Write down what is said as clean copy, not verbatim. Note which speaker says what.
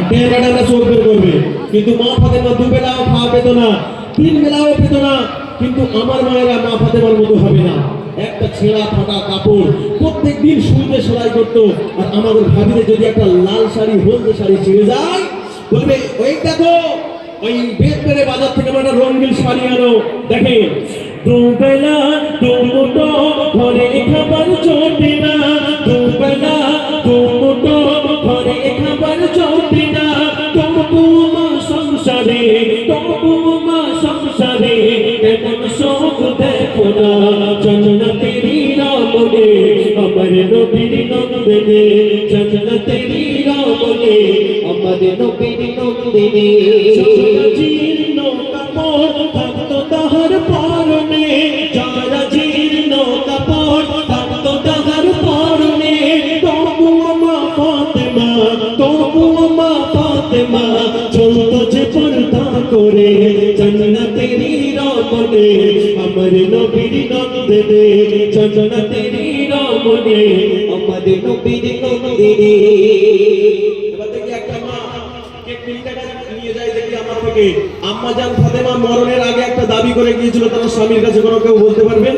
Speaker 1: ক্যামেরাটা চোখ বের করবে, কিন্তু মা ফাতেমা দুবেলাও খাওয়া পেত না, 3 বেলাও পেত না, কিন্তু আমার মায়েরা মা ফাতেমার মতো হবে না। একটা ছেঁড়া ফাটা কাপড় প্রত্যেকদিন সুইতে সেলাই করতো। আর আমাদের ভাবিদের যদি একটা লাল শাড়ি হলদে শাড়ি ছিঁড়ে যায়, বলবে ওই দেখো ওই বেদবেরে বাজার থেকে একটা রঙিন শাড়ি আনো। দেখে দুবেলা দুমুটো ঘরে খাবার জোটে না, দুবেলা দুমুটো ঘরে খাবার জোটে না, তবু মা সংসারে, তবু মা সংসারে কেমন শোক দেখো না। জন্নতেরি রমণে আমার নবীর নন্দিনী, জন্নতেরি রমণে আমার নবীর নন্দিনী। জীর্ণ কাপড় থাকতো তাহার পরনে, যারা জীর্ণ কাপড় থাকতো তাহার পরনে, তবু মা ফাতেমা, তবু মা ফাতেমা চলতো যে পর্দা করে। জন্নতেরি রমণে আমার নবীর নন্দিনী, জন্নতেরি রমণে আমার নবীর নন্দিনী। এবার দেখি একটা মা কেক নিয়ে যায়, দেখি আমার থেকে আম্মা জান ফাতেমা মরণের আগে একটা দাবি করে গিয়েছিল তার স্বামীর কাছে, কোনো কেউ বলতে পারবেন?